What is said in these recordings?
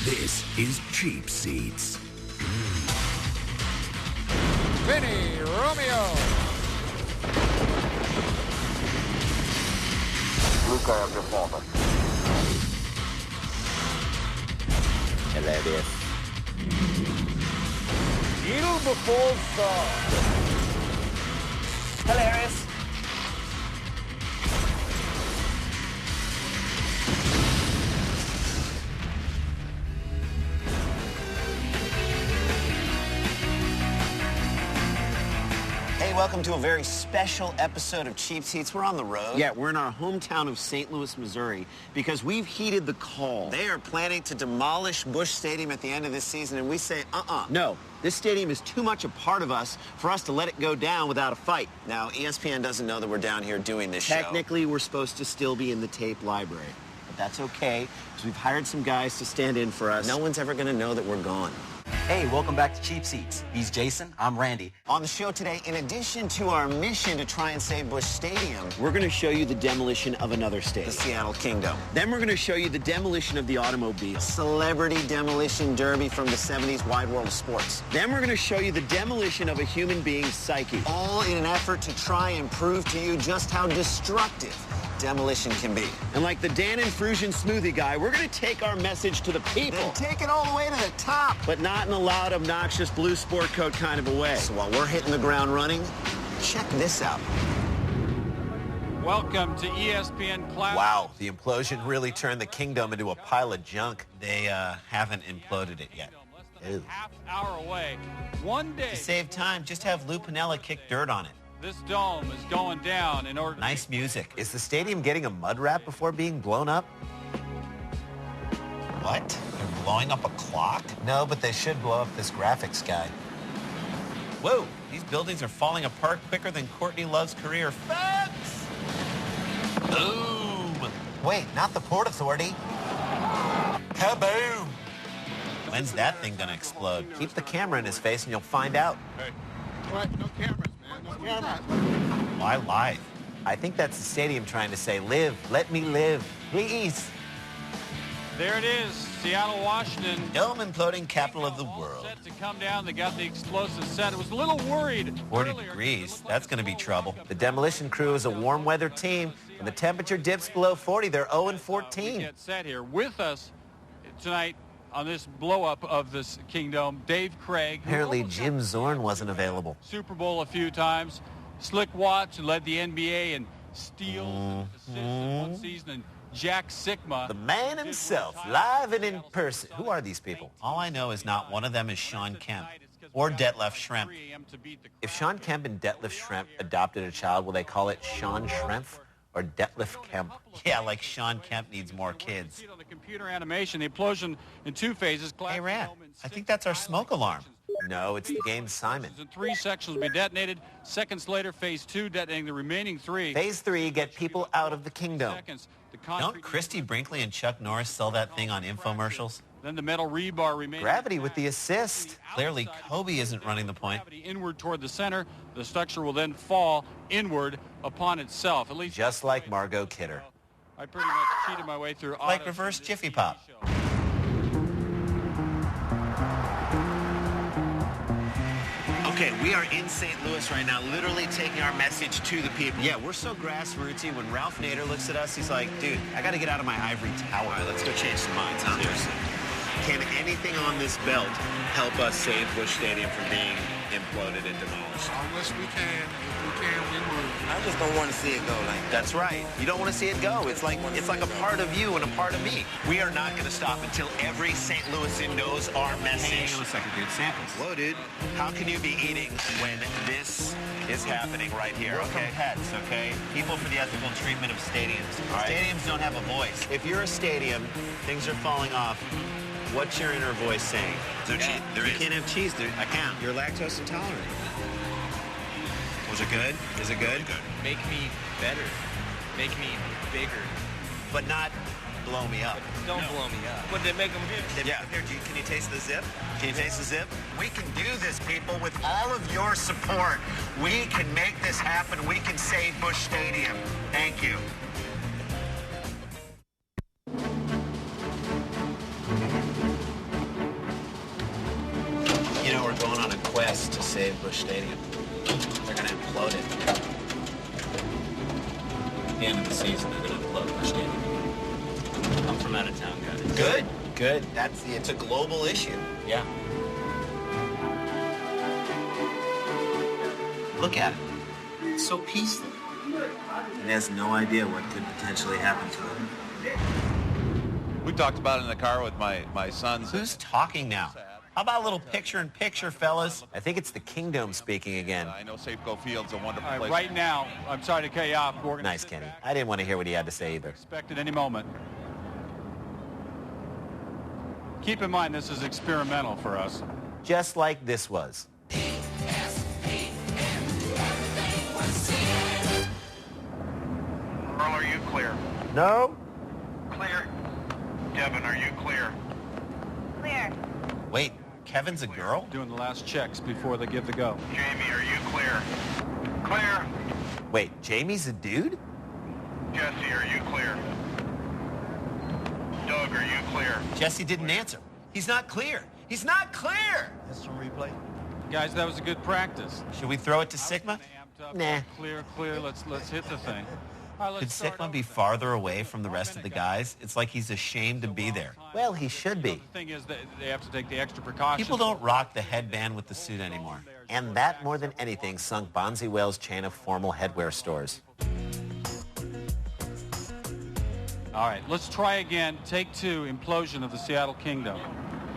This is Cheap Seats. Vinny Romeo. Luca have defaulted. Hilarious. Needle before saw. Hilarious. Hey, welcome to a very special episode of Cheap Seats. We're on the road. Yeah, we're in our hometown of St. Louis, Missouri, because we've heeded the call. They are planning to demolish Busch Stadium at the end of this season, and we say, No, this stadium is too much a part of us for us to let it go down without a fight. Now, ESPN doesn't know that we're down here doing this show. Technically, we're supposed to still be in the tape library. But that's okay, because we've hired some guys to stand in for us. No one's ever going to know that we're gone. Hey, welcome back to Cheap Seats. He's Jason, I'm Randy. On the show today, in addition to our mission to try and save Busch Stadium, we're going to show you the demolition of another stadium. The Seattle Kingdom. Then we're going to show you the demolition of the automobile. Celebrity demolition derby from the 70s wide world of sports. Then we're going to show you the demolition of a human being's psyche. All in an effort to try and prove to you just how destructive demolition can be. And like the Dan and Frusion smoothie guy, we're going to take our message to the people. Then take it all the way to the top. But not in a loud, obnoxious blue sport coat kind of a way. So while we're hitting the ground running, check this out. Welcome to ESPN Classic. Wow, the implosion really turned the Kingdom into a pile of junk. They haven't imploded it yet. Less than a half hour away. One day. To save time, just have Lou Piniella kick dirt on it. This dome is going down in order. Nice music. Is the stadium getting a mud wrap before being blown up? What? They're blowing up a clock? No, but they should blow up this graphics guy. Whoa, these buildings are falling apart quicker than Courtney Love's career. Facts! Boom! Wait, not the Port Authority. Kaboom! When's that thing gonna explode? Keep the camera in his face and you'll find out. Hey. What? No cameras, man. No cameras. Why live? I think that's the stadium trying to say, live, let me live, please. There it is, Seattle, Washington. Dome imploding capital of the world. Set to come down. They got the explosive set. It was a little worried. 40 degrees. That's going to be trouble. The demolition crew is a warm weather team. When the temperature dips below 40, they're 0-14. Get set here with us tonight on this blow-up of this Kingdom. Dave Craig. Apparently Jim Zorn wasn't available. Super Bowl a few times. Slick Watts, and led the NBA in steals, assists in one season, and Jack Sikma. The man himself, live and in person. Who are these people? All I know is not one of them is Sean Kemp or Detlef Schrempf. If Sean Kemp and Detlef Schrempf adopted a child, will they call it Sean Schrempf or Detlef Kemp? Yeah, like Sean Kemp needs more kids. On the computer animation, the implosion in two phases. Hey, Rat, I think that's our smoke alarm. No, it's the game's Simon. In three sections will be detonated. Seconds later, phase 2 detonating the remaining 3. Phase 3, get people out of the Kingdom. Don't Christy Brinkley and Chuck Norris sell that thing on infomercials? Then the metal rebar remains. Gravity with the assist. Clearly, Kobe isn't running the point. Inward toward the center. The structure will then fall inward upon itself. At least just like Margot Kidder. I pretty much cheated my way through. Like reverse Jiffy Pop. Okay, we are in St. Louis right now, literally taking our message to the people. Yeah, we're so grassrootsy. When Ralph Nader looks at us, he's like, dude, I got to get out of my ivory tower. All right, let's go change some minds, huh? Seriously. Can anything on this belt help us save Busch Stadium from being imploded and demolished? Unless we can. If we can, we will. I just don't want to see it go like that. That's right. You don't want to see it go. It's like a part of you and a part of me. We are not going to stop until every St. Louisan knows our message. Hang on a second, dude. Samples. Whoa, dude. How can you be eating when this is happening right here? Okay, pets, okay? People for the ethical treatment of stadiums. All right. Stadiums don't have a voice. If you're a stadium, things are falling off. What's your inner voice saying? There's no cheese. You can't have cheese, dude. I can't. You're lactose intolerant. Was it good? Is it good? Make me better. Make me bigger. But not blow me up. But don't blow me up. But they make them here. Yeah. Here, can you taste the zip? Can you taste the zip? We can do this, people. With all of your support, we can make this happen. We can save Busch Stadium. Thank you. going on a quest to save Busch Stadium. They're going to implode it. At the end of the season, they're going to implode Busch Stadium. I'm from out of town, guys. Good, good. It's a global issue. Yeah. Look at it. It's so peaceful. It has no idea what could potentially happen to it. We talked about it in the car with my sons. Who's talking now? How about a little picture-in-picture, fellas? I think it's the Kingdom speaking again. I know Safeco Field's a wonderful All right, place. right now, I'm sorry to cut you off. Nice, Kenny. I didn't want to hear what he had to say either. Expect at any moment. Keep in mind, this is experimental for us. Just like this was. Earl, are you clear? No? Clear. Devin, are you clear? Clear. Wait, Kevin's a girl? Doing the last checks before they give the go. Jamie, are you clear? Clear. Wait, Jamie's a dude? Jesse, are you clear? Doug, are you clear? Jesse didn't answer. He's not clear. He's not clear! That's from replay. Guys, that was a good practice. Should we throw it to Sigma? Nah. Clear, let's hit the thing. All right, Could let's start Sigma be over then. farther away from the rest of the guys? It's like he's ashamed to be there. Well, he should be. The thing is that they have to take the extra precautions. People don't rock the headband with the suit anymore. And that, more than anything, sunk Bonzi Whale's chain of formal headwear stores. All right, let's try again. Take 2, implosion of the Seattle Kingdom.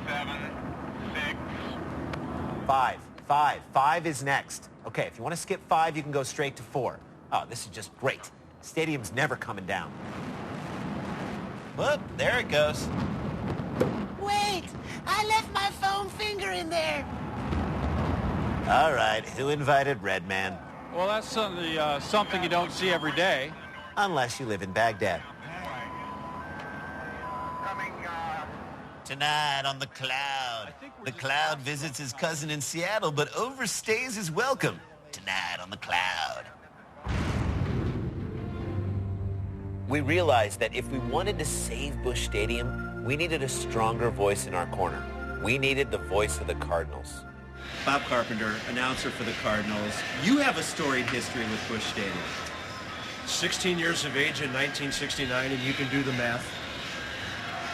7, 6. 5 is next. Okay, if you want to skip 5, you can go straight to 4. Oh, this is just great. Stadium's never coming down. Whoop, there it goes. Wait, I left my foam finger in there. All right, who invited Redman? Well, that's something you don't see every day. Unless you live in Baghdad. Coming, Tonight on The Cloud. The Cloud visits his cousin in Seattle, but overstays his welcome. Tonight on The Cloud. We realized that if we wanted to save Busch Stadium, we needed a stronger voice in our corner. We needed the voice of the Cardinals. Bob Carpenter, announcer for the Cardinals. You have a storied history with Busch Stadium. 16 years of age in 1969, and you can do the math.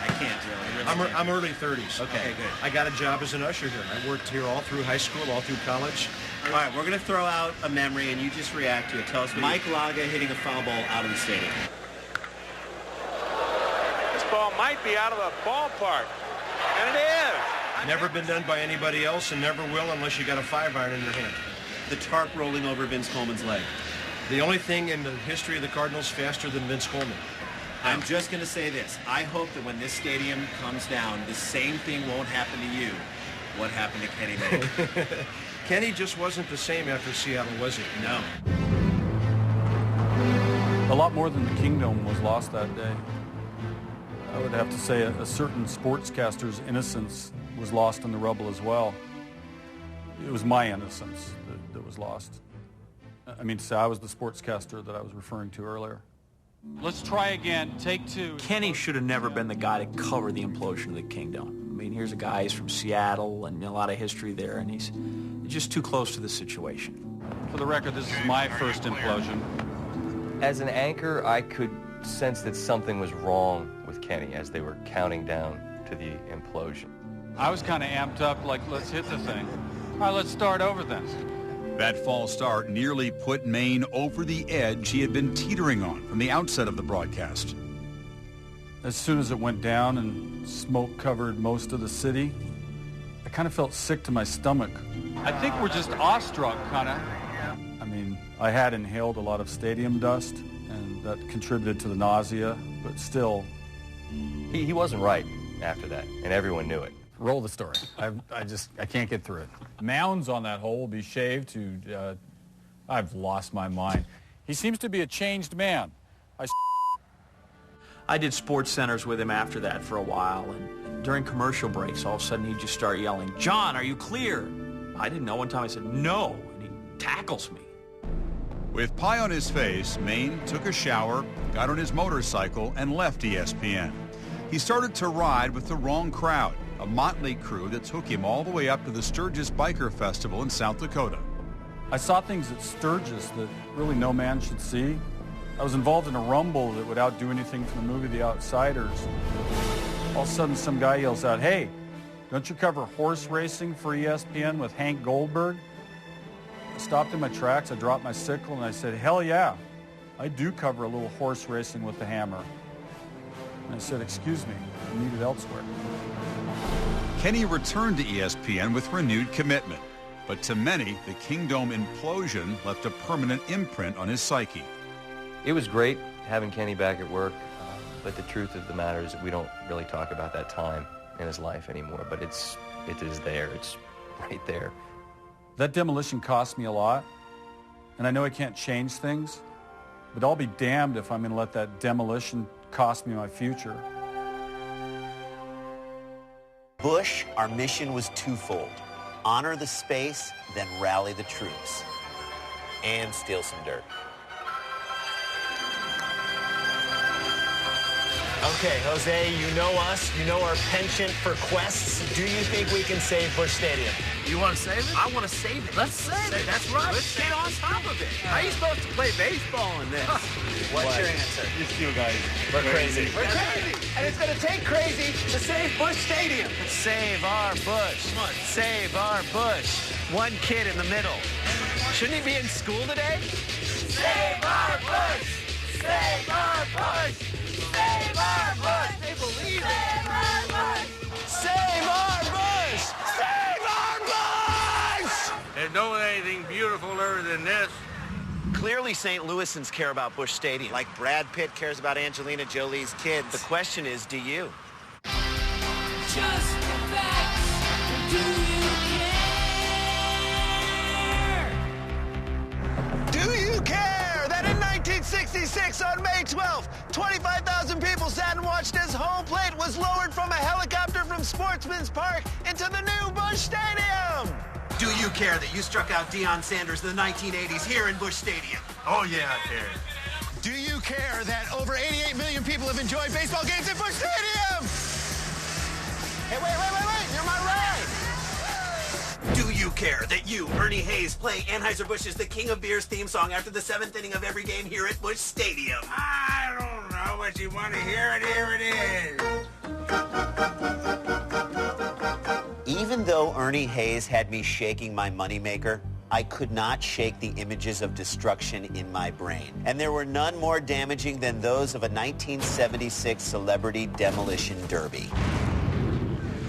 I can't really. I'm early 30s. Okay, good. I got a job as an usher here. I worked here all through high school, all through college. All right, we're going to throw out a memory, and you just react to it. Tell us Mike Laga hitting a foul ball out of the stadium. This ball might be out of the ballpark. And it is. Never been done by anybody else, and never will unless you got a 5-iron in your hand. The tarp rolling over Vince Coleman's leg. The only thing in the history of the Cardinals faster than Vince Coleman. I'm just going to say this. I hope that when this stadium comes down, the same thing won't happen to you. What happened to Kenny Mayne? Kenny just wasn't the same after Seattle, was he? No. A lot more than the Kingdom was lost that day. I would have to say a certain sportscaster's innocence was lost in the rubble as well. It was my innocence that was lost. I mean, to say I was the sportscaster that I was referring to earlier. Let's try again. Take 2. Kenny should have never been the guy to cover the implosion of the Kingdom. I mean, here's a guy, he's from Seattle and a lot of history there, and he's just too close to the situation. For the record, this is my first implosion. As an anchor, I could sense that something was wrong with Kenny as they were counting down to the implosion. I was kind of amped up, like, let's hit the thing. All right, let's start over then. That false start nearly put Mayne over the edge he had been teetering on from the outset of the broadcast. As soon as it went down and smoke covered most of the city, I kind of felt sick to my stomach. I think we're just awestruck, kind of. I mean, I had inhaled a lot of stadium dust, and that contributed to the nausea, but still. He wasn't right after that, and everyone knew it. Roll the story. I can't get through it. Mounds on that hole will be shaved to, I've lost my mind. He seems to be a changed man. I did sports centers with him after that for a while, and during commercial breaks, all of a sudden he'd just start yelling, "John, are you clear?" I didn't know. One time I said, "No," and he tackles me. With pie on his face, Mayne took a shower, got on his motorcycle, and left ESPN. He started to ride with the wrong crowd, a motley crew that took him all the way up to the Sturgis Biker Festival in South Dakota. I saw things at Sturgis that really no man should see. I was involved in a rumble that would outdo anything from the movie The Outsiders. All of a sudden, some guy yells out, "Hey, don't you cover horse racing for ESPN with Hank Goldberg?" I stopped in my tracks, I dropped my sickle, and I said, "Hell yeah, I do cover a little horse racing with the Hammer." And I said, "Excuse me, I'm needed elsewhere." Kenny returned to ESPN with renewed commitment. But to many, the Kingdome implosion left a permanent imprint on his psyche. It was great having Kenny back at work, but the truth of the matter is that we don't really talk about that time in his life anymore, but it is there. It's right there. That demolition cost me a lot, and I know I can't change things, but I'll be damned if I'm going to let that demolition cost me my future. Busch, our mission was twofold. Honor the space, then rally the troops. And steal some dirt. Okay, Jose, you know us. You know our penchant for quests. Do you think we can save Busch Stadium? You want to save it? I want to save it. Let's save it. That's right. Let's get on top of it. How are you supposed to play baseball in this? What's your answer? You two guys. We're crazy. We're crazy. And it's going to take crazy to save Busch Stadium. Save our Busch. Save our Busch. One kid in the middle. Shouldn't he be in school today? Save our Busch. Save our Busch. Save our Busch. They believe it. Save our Busch. Save our Busch. Save our Busch. There's no anything beautifuler than this. Clearly, St. Louisans care about Busch Stadium, like Brad Pitt cares about Angelina Jolie's kids. The question is, do you? Just the facts. Do you care? Do you care that in 1966 on May 12th, 25,000 people sat and watched as home plate was lowered from a helicopter from Sportsman's Park into the new Busch Stadium? Do you care that you struck out Deion Sanders in the 1980s here in Busch Stadium? Oh, yeah, I care. Do you care that over 88 million people have enjoyed baseball games at Busch Stadium? Hey, wait, you're my ride! Do you care that you, Ernie Hayes, play Anheuser-Busch's The King of Beers theme song after the 7th inning of every game here at Busch Stadium? I don't know, but you want to hear it, here it is. Even though Ernie Hayes had me shaking my moneymaker, I could not shake the images of destruction in my brain. And there were none more damaging than those of a 1976 celebrity demolition derby.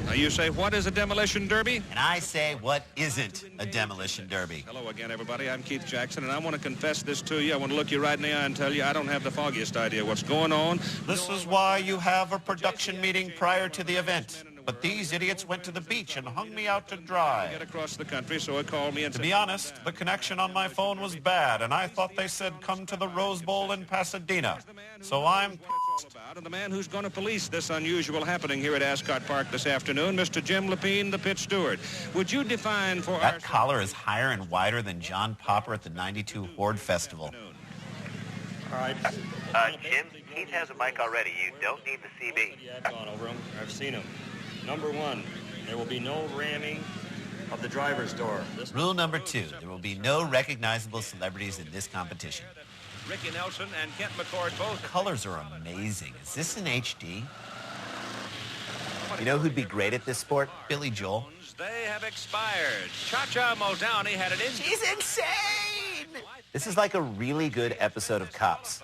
Now you say, what is a demolition derby? And I say, what isn't a demolition derby? Hello again, everybody. I'm Keith Jackson, and I want to confess this to you. I want to look you right in the eye and tell you I don't have the foggiest idea what's going on. This is why you have a production meeting prior to the event. But these idiots went to the beach and hung me out to dry. Get across the country, so it called me and To be honest, the connection on my phone was bad, and I thought they said come to the Rose Bowl in Pasadena. So I'm and the man who's going to police this unusual happening here at Ascot Park this afternoon, Mr. Jim Lapine, the pit steward. Would you define for That collar is higher and wider than John Popper at the 92 Horde Festival. All right. Jim, Keith has a mic already. You don't need the CB. Yeah, I've gone over them. I've seen them. Number one, there will be no ramming of the driver's door. Rule number 2, there will be no recognizable celebrities in this competition. Ricky Nelson and Kent McCord both. The colors are amazing. Is this in HD? You know who'd be great at this sport? Billy Joel. They have expired. Cha-Cha Modowny had it in. She's insane! This is like a really good episode of Cops.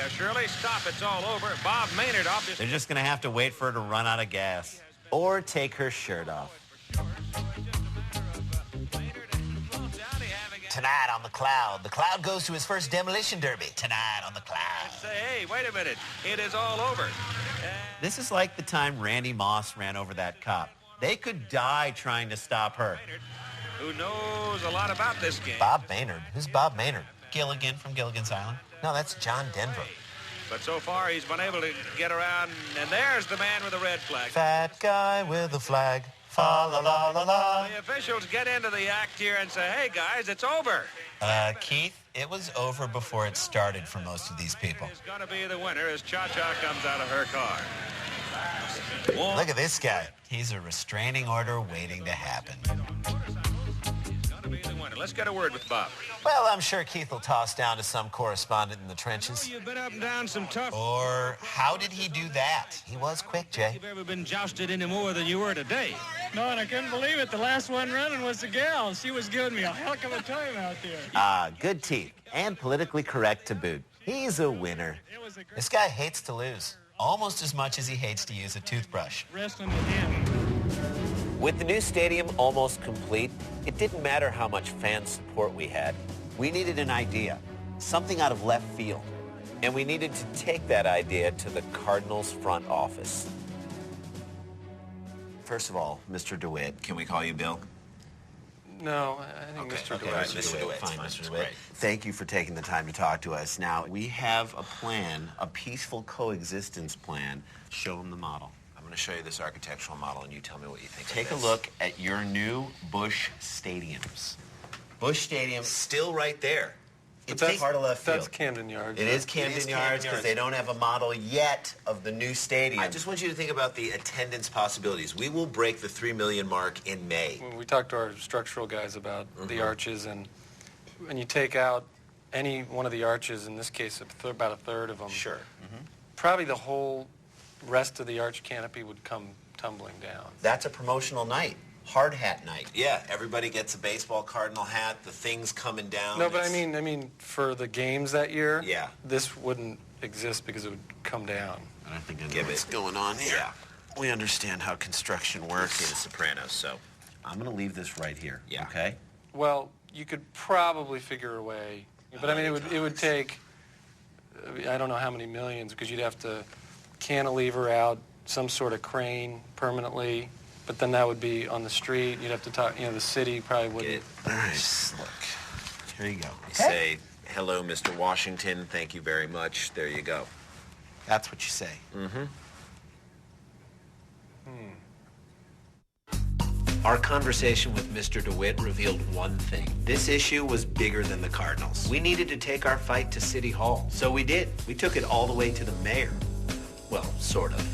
Shirley, stop, it's all over. Bob Maynard off his... They're just going to have to wait for her to run out of gas. Or take her shirt off. Tonight on The Cloud. The Cloud goes to his first demolition derby. Tonight on The Cloud. Say, hey, wait a minute. It is all over. This is like the time Randy Moss ran over that cop. They could die trying to stop her. Who knows a lot about this game. Bob Maynard? Who's Bob Maynard? Gilligan from Gilligan's Island? No, that's John Denver. But so far, he's been able to get around, and there's the man with the red flag. Fat guy with a flag. Fa la la la la. The officials get into the act here and say, hey, guys, it's over. Keith, it was over before it started for most of these people. Is going to be the winner as Cha-Cha comes out of her car. Look at this guy. He's a restraining order waiting to happen. Let's get a word with Bob. Well, I'm sure Keith will toss down to some correspondent in the trenches. You've been up and down some tough... Or how did he do that? He was quick, Jay. You've ever been jousted any more than you were today? No, and I couldn't believe it. The last one running was the gal. She was giving me a heck of a time out there. Good teeth. And politically correct to boot. He's a winner. This guy hates to lose. Almost as much as he hates to use a toothbrush. Wrestling with him. With the new stadium almost complete, it didn't matter how much fan support we had. We needed an idea, something out of left field. And we needed to take that idea to the Cardinals front office. First of all, Mr. DeWitt, can we call you Bill? No, I think Mr. DeWitt. Mr. DeWitt. Fine, Mr. DeWitt. Thank you for taking the time to talk to us. Now, we have a plan, a peaceful coexistence plan. Show them the model. I'm going to show you this architectural model, and you tell me what you think. Take a look at your new Busch stadiums. Busch Stadium, still right there. It's part of left field. That's Camden Yards. It is Camden Yards because they don't have a model yet of the new stadium. I just want you to think about the attendance possibilities. We will break the 3 million mark in May. We talked to our structural guys about the arches, and when you take out any one of the arches, in this case about a third of them, probably the whole rest of the arch canopy would come tumbling down. That's a promotional night. Hard hat night. Yeah, everybody gets a baseball Cardinal hat, the thing's coming down. No, but I mean, for the games that year, yeah, this wouldn't exist because it would come down. I don't think I know what's going on here. Yeah. We understand how construction works in The Sopranos, so I'm going to leave this right here, okay? Well, you could probably figure a way, but I mean, it would take, I don't know how many millions, because you'd have to cantilever out some sort of crane permanently. But then that would be on the street. You'd have to talk, the city probably wouldn't. All right, look. Here you go. You say, hello, Mr. Washington. Thank you very much. There you go. That's what you say. Our conversation with Mr. DeWitt revealed one thing. This issue was bigger than the Cardinals. We needed to take our fight to City Hall. So we did. We took it all the way to the mayor. Well, sort of.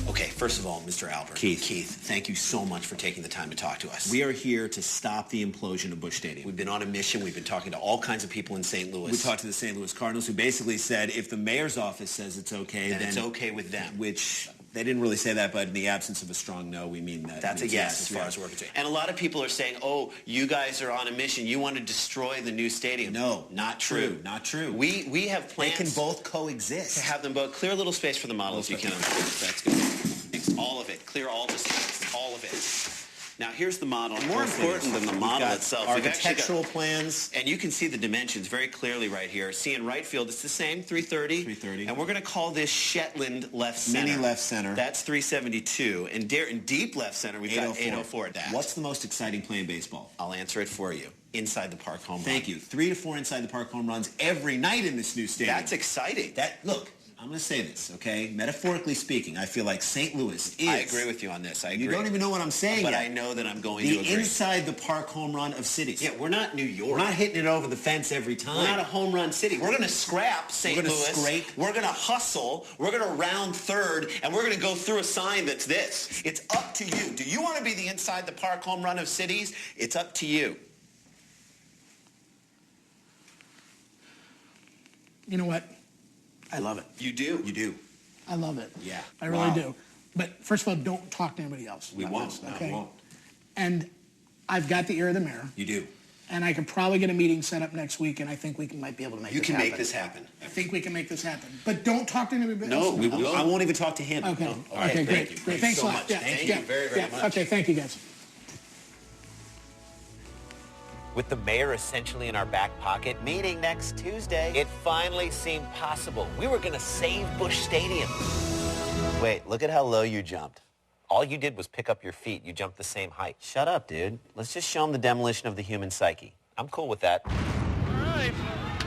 Okay, first of all, Mr. Albert. Keith, thank you so much for taking the time to talk to us. We are here to stop the implosion of Busch Stadium. We've been on a mission. We've been talking to all kinds of people in St. Louis. We talked to the St. Louis Cardinals, who basically said if the mayor's office says it's okay, then it's okay with them. Which they didn't really say that, but in the absence of a strong no, we mean that. That's a yes as far as we're concerned. And a lot of people are saying, oh, you guys are on a mission. You want to destroy the new stadium. No, not true. Not true. We have plans. They can both coexist. To have them both. Clear a little space for the model if you can. That's good. All of it. Clear all the space. All of it. Now, here's the model. More important than the model itself, architectural plans. And you can see the dimensions very clearly right here. See, in right field, it's the same, 330. 330. And we're going to call this Shetland left center. Mini left center. That's 372. And in deep left center, we've got 804 at that. What's the most exciting play in baseball? I'll answer it for you. Inside the park home run. Thank you. 3 to 4 inside the park home runs every night in this new stadium. That's exciting. Look. I'm going to say this, okay? Metaphorically speaking, I feel like St. Louis is... I agree with you on this. I agree. You don't even know what I'm saying yet. But I know that I'm going to agree. The inside the park home run of cities. Yeah, we're not New York. We're not hitting it over the fence every time. We're not a home run city. We're going to scrap St. Louis. We're going to scrape. We're going to hustle. We're going to round third. And we're going to go through a sign that's this. It's up to you. Do you want to be the inside the park home run of cities? It's up to you. You know what? I love it. You do? You do. I love it. Yeah. I really do. But first of all, don't talk to anybody else. We won't. No, we won't. And I've got the ear of the mayor. You do. And I could probably get a meeting set up next week, and I think we might be able to make this happen. You can make this happen. I think we can make this happen. But don't talk to anybody No, else. we won't. I won't even talk to him. Okay. No. All right, okay, great. Thank you. Great. Thanks so a lot. much. Yeah. Thank you very, very much. Okay, thank you, guys. With the mayor essentially in our back pocket, meeting next Tuesday, it finally seemed possible. We were going to save Busch Stadium. Wait, look at how low you jumped. All you did was pick up your feet. You jumped the same height. Shut up, dude. Let's just show them the demolition of the human psyche. I'm cool with that. All right,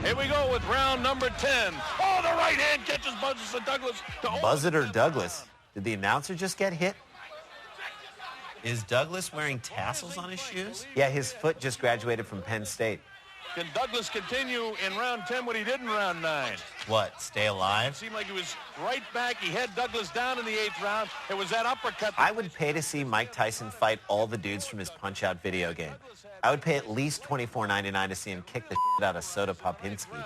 here we go with round number 10. Oh, the right hand catches Buzzard Douglas. Buzzard or Douglas? Did the announcer just get hit? Is Douglas wearing tassels on his shoes? Yeah, his foot just graduated from Penn State. Can Douglas continue in round 10 what he did in round 9? What, stay alive? It seemed like he was right back. He had Douglas down in the 8th round. It was that uppercut. I would pay to see Mike Tyson fight all the dudes from his Punch-Out video game. I would pay at least $24.99 to see him kick the shit out of Soda Popinski.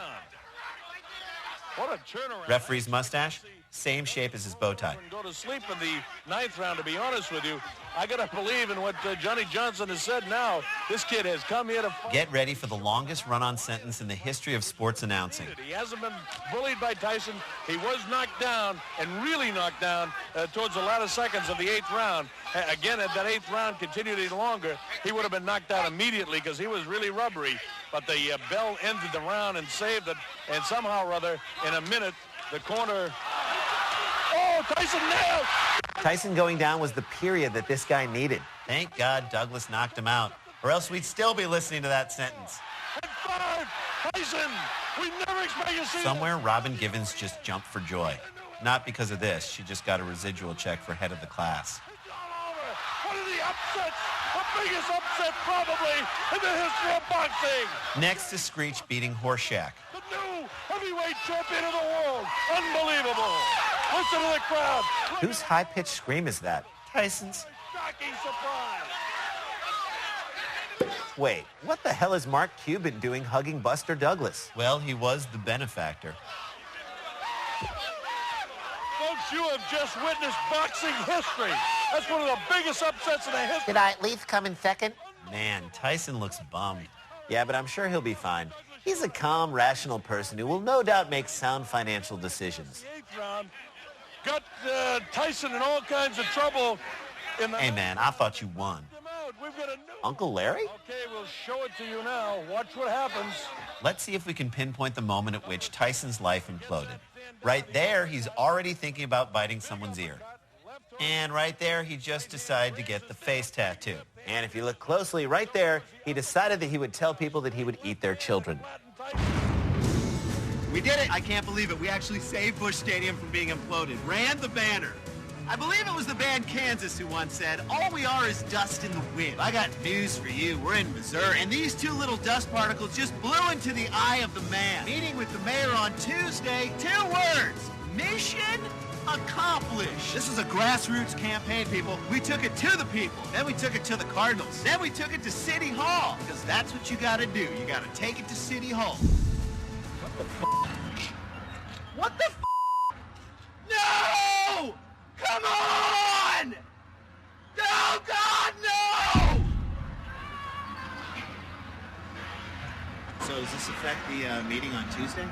What a turnaround. Referee's mustache, same shape as his bow tie. Go to sleep in the 9th round, to be honest with you. I got to believe in what Johnny Johnson has said now. This kid has come here to fight. Get ready for the longest run-on sentence in the history of sports announcing. He hasn't been bullied by Tyson. He was knocked down, and really knocked down, towards the latter seconds of the 8th round. Again, if that 8th round continued any longer, he would have been knocked out immediately because he was really rubbery. But the bell ended the round and saved it. And somehow or other, in a minute, the corner... Oh, Tyson nailed! Tyson going down was the period that this guy needed. Thank God Douglas knocked him out, or else we'd still be listening to that sentence. And 5, Tyson! We never expected to see Somewhere, Robin Givens just jumped for joy. Not because of this. She just got a residual check for head of the class. One of the upsets, the biggest upset probably in the history of boxing. Next to Screech beating Horseshack. The new heavyweight champion of the world. Unbelievable. Listen to the crowd. Whose high-pitched scream is that? Tyson's. Shocking surprise. Wait, what the hell is Mark Cuban doing hugging Buster Douglas? Well, he was the benefactor. Folks, you have just witnessed boxing history. That's one of the biggest upsets in the history. Did I at least come in second? Man, Tyson looks bummed. Yeah, but I'm sure he'll be fine. He's a calm, rational person who will no doubt make sound financial decisions. The 8th round got Tyson in all kinds of trouble. Hey, man, I thought you won. Uncle Larry? Okay, we'll show it to you now. Watch what happens. Let's see if we can pinpoint the moment at which Tyson's life imploded. Right there, he's already thinking about biting someone's ear. And right there, he just decided to get the face tattoo. And if you look closely, right there, he decided that he would tell people that he would eat their children. We did it! I can't believe it. We actually saved Busch Stadium from being imploded. Ran the banner. I believe it was the band Kansas who once said, all we are is dust in the wind. I got news for you. We're in Missouri, and these 2 little dust particles just blew into the eye of the man. Meeting with the mayor on Tuesday, 2 words. Mission accomplished. This is a grassroots campaign, people. We took it to the people. Then we took it to the Cardinals. Then we took it to City Hall. Because that's what you gotta do. You gotta take it to City Hall. What the f***? What the f***? No! Come on! No, God, no! So does this affect the meeting on Tuesday?